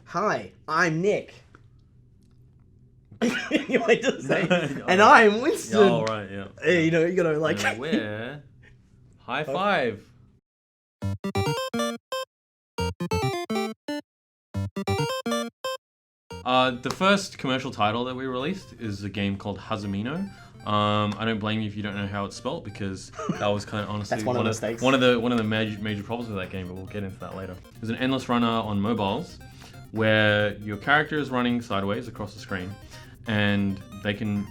Hi, I'm Nick. You might just say, and I'm Winston. Oh, right, yeah. Hey, you know, you gotta like. And we're high five. The first commercial title that we released is a game called Hazumino. I don't blame you if you don't know how it's spelled, because that was kind of honestly That's one of the mistakes. one of the major problems with that game, but we'll get into that later. There's an endless runner on mobiles where your character is running sideways across the screen, and they can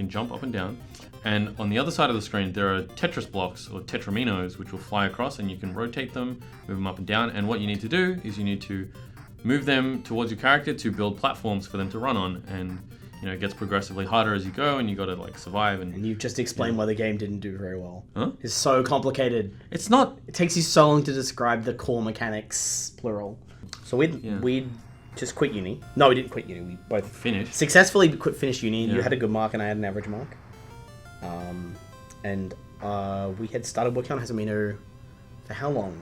jump up and down. And on the other side of the screen, there are Tetris blocks or Tetraminos, which will fly across, and you can rotate them, move them up and down. And what you need to do is you need to move them towards your character to build platforms for them to run on. And you know, it gets progressively harder as you go, and you got to like survive. And you've just explained why the game didn't do very well. Huh? It's so complicated. It's not. It takes you so long to describe the core mechanics, plural. So we'd just quit uni. No, we didn't quit uni. We both Finished. Successfully finished uni. Yeah. You had a good mark, and I had an average mark. We had started working on Hazumino for how long?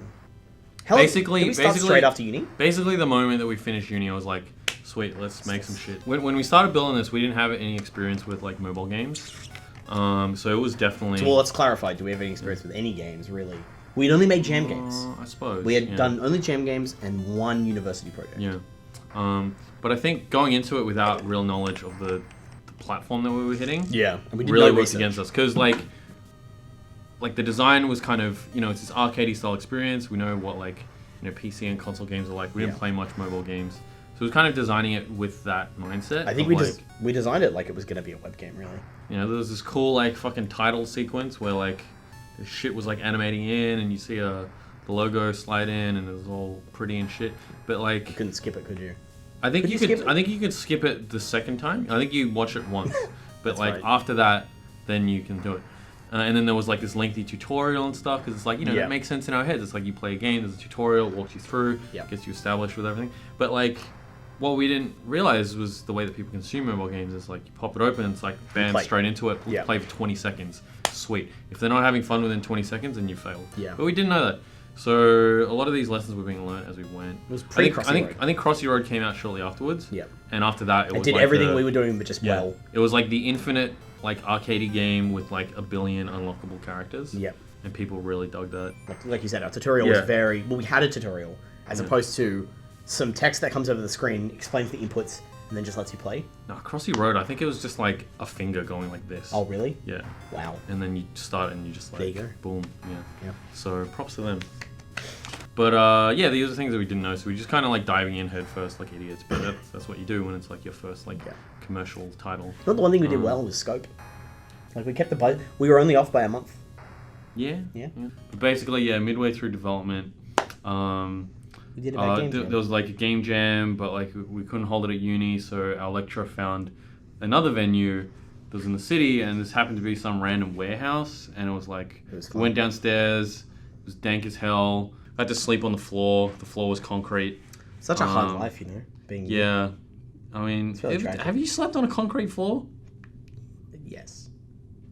Basically, did we start straight after uni? Basically, the moment that we finished uni, I was like, sweet, let's make some shit. When we started building this, we didn't have any experience with like mobile games. So it was definitely... Well, let's clarify. Do we have any experience with any games, really? We'd only made jam games. I suppose. We had done only jam games and one university project. Yeah. But I think going into it without real knowledge of the platform that we were hitting, and we did really no worked research against us. Because like the design was kind of, you know, it's this arcadey style experience. We know what like, you know, PC and console games are like. We didn't play much mobile games. So it was kind of designing it with that mindset. I think we designed it like it was going to be a web game, really. You know, there was this cool like fucking title sequence where like the shit was like animating in, and you see the logo slide in, and it was all pretty and shit. But like, you couldn't skip it, could you? I think Could you skip it? I think you could skip it the second time. I think you watch it once, but like right. after that, then you can do it. And then there was like this lengthy tutorial and stuff, because it's like, you know, that makes sense in our heads. It's like you play a game, there's a tutorial, walks you through, gets you established with everything. But like, what we didn't realize was the way that people consume mobile games is like, you pop it open, it's like bam, straight into it, play for 20 seconds. Sweet. If they're not having fun within 20 seconds, then you failed. Yeah. But we didn't know that. So a lot of these lessons were being learned as we went. It was pre-Crossy Road. I think Crossy Road came out shortly afterwards. Yeah. And after that, it did like everything we were doing, but just well. It was like the infinite like arcadey game with like a billion unlockable characters. Yep. And people really dug that. Like you said, our tutorial was very... Well, we had a tutorial, as opposed to some text that comes over the screen, explains the inputs, and then just lets you play. No, Crossy Road, I think it was just like a finger going like this. Oh, really? Yeah. Wow. And then you start and you just like... There you go. Boom. Yeah. So props to them. But yeah, these are things that we didn't know, so we just kind of like diving in head first like idiots. But that's what you do when it's like your first like commercial title. Not the one thing we did well was scope. Like we kept the budget. We were only off by a month. Yeah. But basically, midway through development, we did a game jam. There was like a game jam, but like we couldn't hold it at uni, so our lecturer found another venue that was in the city, and this happened to be some random warehouse, and it was like we went downstairs. It was dank as hell. I had to sleep on the floor. The floor was concrete. Such a hard life, you know. Being I mean, really have you slept on a concrete floor? Yes.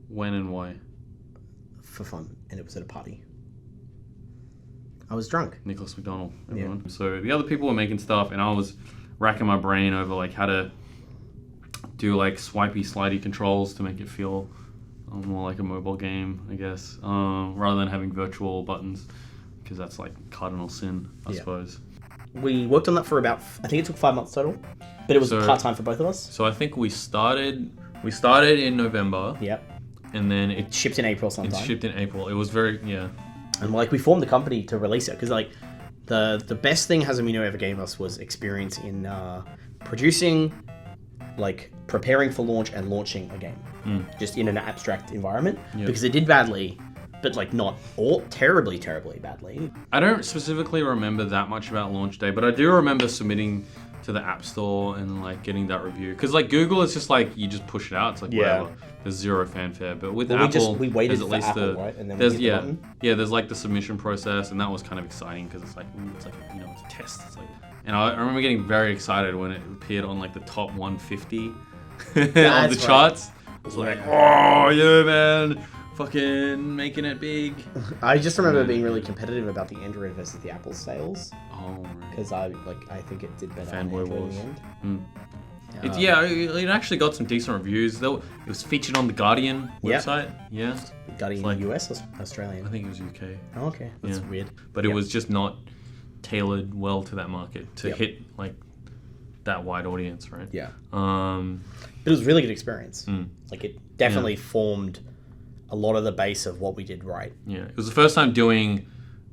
When and why? For fun, and it was at a party. I was drunk. Nicholas McDonald, everyone. Yeah. So the other people were making stuff, and I was racking my brain over like how to do like swipey, slidey controls to make it feel more like a mobile game, I guess, rather than having virtual buttons, because that's like cardinal sin, I suppose. We worked on that for about, I think it took 5 months total, but it was part-time for both of us. So I think we started in November. Yep. And then it shipped in April sometime. It shipped in April. It was very, And like we formed the company to release it, because like the best thing Hazumino ever gave us was experience in producing, like preparing for launch and launching a game. Just in an abstract environment. Because it did badly, but like not all terribly badly. I don't specifically remember that much about launch day, but I do remember submitting to the App Store and like getting that review. Because like Google, it's just like you just push it out. It's like whatever. There's zero fanfare. But with Apple, we waited there's at least Apple, right? And then there's we hit the button. there's like the submission process, and that was kind of exciting because it's like it's a test. It's like, and I remember getting very excited when it appeared on like the top 150 of the charts. It's like, oh yeah, man. fucking making it big. I just remember being really competitive about the Android versus the Apple sales Oh, right. because I think it did better on Fanboy Android in wars. the end. It actually got some decent reviews. Though it was featured on the Guardian Yep. website. Yeah, Guardian like- US or Australian? I think it was UK. Oh, okay, that's Yeah. weird. But it Yep. was just not tailored well to that market to Yep. hit like that wide audience, right? Yeah, Um, but it was a really good experience. Mm. Like it definitely formed a lot of the base of what we did right. yeah, it was the first time doing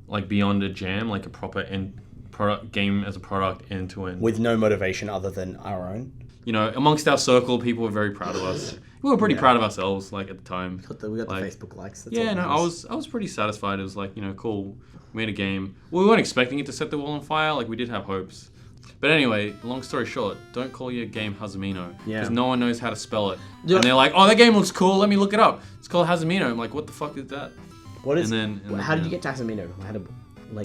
like beyond a jam, like a proper end product game as a product end to end. With no motivation other than our own. You know, amongst our circle, people were very proud of us. We were pretty proud of ourselves, like at the time. We got Like- the Facebook likes. That's Yeah, all no, that matters. I was pretty satisfied. It was like, cool. We made a game. We weren't expecting it to set the world on fire. Like we did have hopes. But anyway, long story short, don't call your game Hazumino Yeah. because no one knows how to spell it. Yeah. And they're like, "Oh, that game looks cool. Let me look it up. It's called Hazumino." I'm like, "What the fuck is that?" What is? and then- how did you get to Hazumino?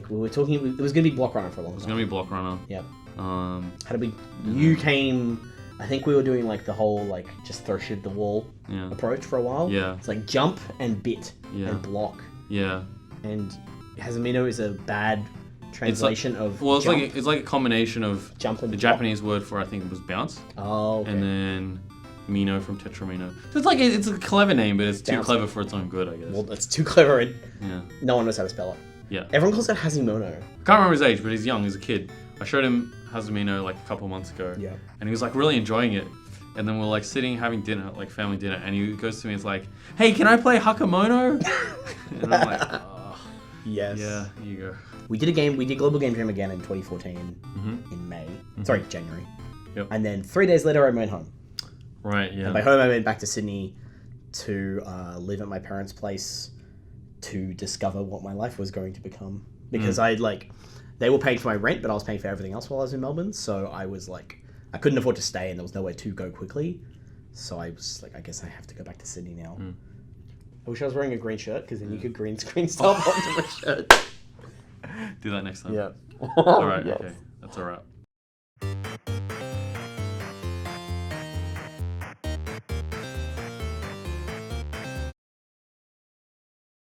We were talking. It was going to be Block Runner for a long It was time. gonna be Block Runner. Yep. Um, How did we? You came. I think we were doing like the whole like just throw shit at the wall yeah, approach for a while. Yeah. It's like jump and bit Yeah. and block. yeah. And Hazumino is a bad translation of Well, jump. it's like a combination of Jump and the drop. Japanese word for I think it was bounce, Oh, okay. and then Mino from Tetramino. So it's like it's a clever name, but it's too Bounce. clever for its own good, I guess. Well, that's too clever and Yeah. no one knows how to spell it. Yeah. Everyone calls it Hazimono. I can't remember his age, but he's young. He's a kid. I showed him Hazumino like a couple months ago. Yeah. And he was like really enjoying it. And then we're like sitting having dinner, like family dinner, and he goes to me, it's like, "Hey, can I play Hakamono?" And I'm like, "Oh, Yes. yeah, here you go." We did Global Game Jam again in 2014 in May. Sorry, January. Yep. And then 3 days later, I went home. Right, yeah. And by home, I went back to Sydney to live at my parents' place to discover what my life was going to become. Because they were paying for my rent, but I was paying for everything else while I was in Melbourne. So I was like, I couldn't afford to stay and there was nowhere to go quickly. So I was like, I guess I have to go back to Sydney now. I wish I was wearing a green shirt because then you could green screen stuff onto my shirt. Do that next time. Yeah. All right, Yes. okay. That's a wrap.